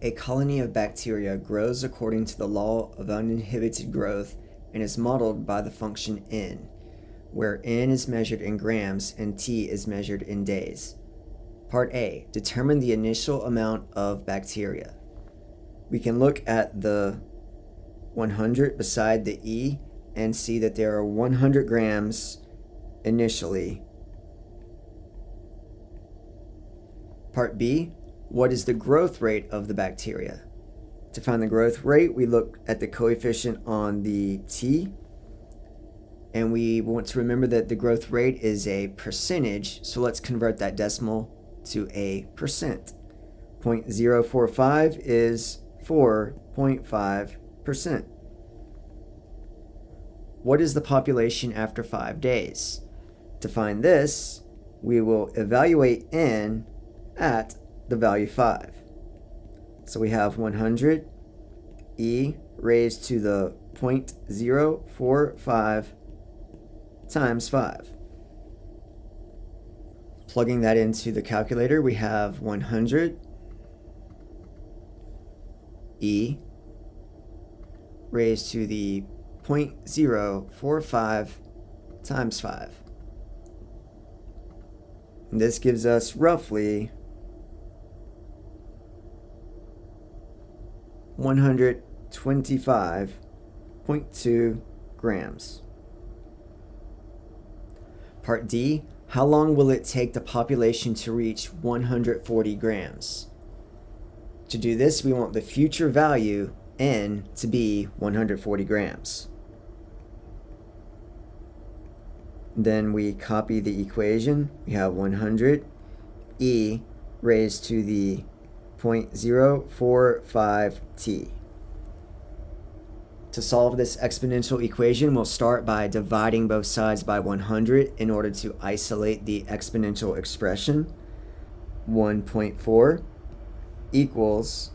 A colony of bacteria grows according to the law of uninhibited growth and is modeled by the function n, where n is measured in grams and t is measured in days. Part A. Determine the initial amount of bacteria. We can look at the 100 beside the E and see that there are 100 grams initially. Part B. What is the growth rate of the bacteria? To find the growth rate, we look at the coefficient on the T, and we want to remember that the growth rate is a percentage, so let's convert that decimal to a percent. 0.045 is 4.5%. What is the population after 5 days? To find this, we will evaluate n at the value 5. So we have 100 e raised to the 0.045 times 5. Plugging that into the calculator, we have 100 e raised to the 0.045 times 5. And this gives us roughly 125.2 grams. Part D, how long will it take the population to reach 140 grams? To do this, we want the future value, n, to be 140 grams. Then we copy the equation. We have 100 e raised to the 0.045 t. To solve this exponential equation, we'll start by dividing both sides by 100 in order to isolate the exponential expression. 1.4 equals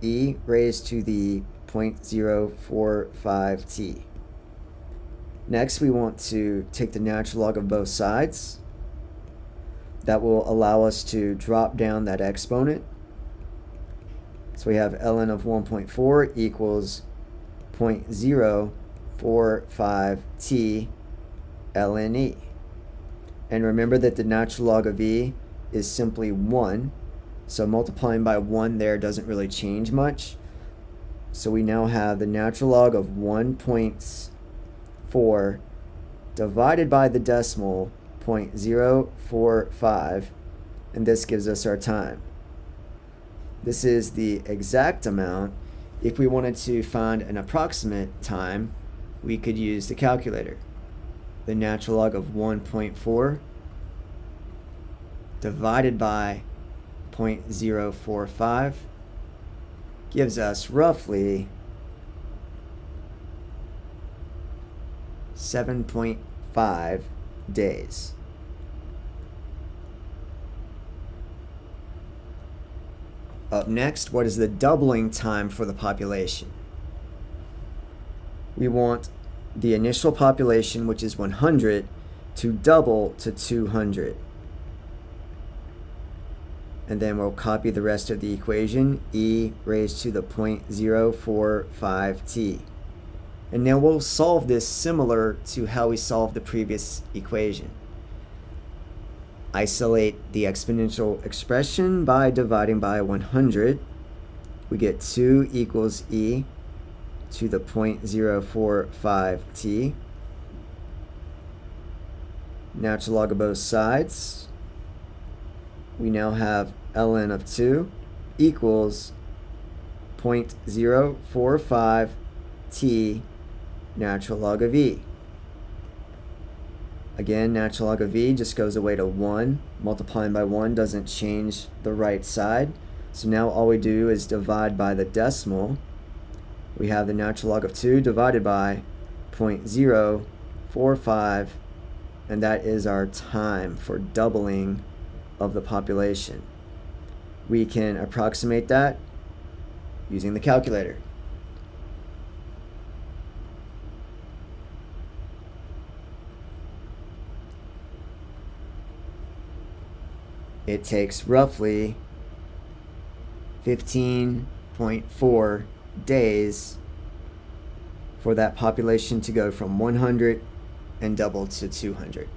e raised to the 0.045 t. Next, we want to take the natural log of both sides. That will allow us to drop down that exponent. So we have ln of 1.4 equals 0.045 t ln e. And remember that the natural log of e is simply 1. So multiplying by 1 there doesn't really change much. So we now have the natural log of 1.4 divided by the decimal 0.045, and this gives us our time. This is the exact amount. If we wanted to find an approximate time, we could use the calculator. The natural log of 1.4 divided by 0.045 gives us roughly 7.5 days. Up next, what is the doubling time for the population? We want the initial population, which is 100, to double to 200. And then we'll copy the rest of the equation, e raised to the 0.045 t. And now we'll solve this similar to how we solved the previous equation. Isolate the exponential expression by dividing by 100. We get 2 equals e to the 0.045 t. Natural log of both sides. We now have ln of 2 equals 0.045 t natural log of e. Again, natural log of e just goes away to 1. Multiplying by 1 doesn't change the right side. So now all we do is divide by the decimal. We have the natural log of 2 divided by 0.045, and that is our time for doubling of the population. We can approximate that using the calculator. It takes roughly 15.4 days for that population to go from 100 and double to 200.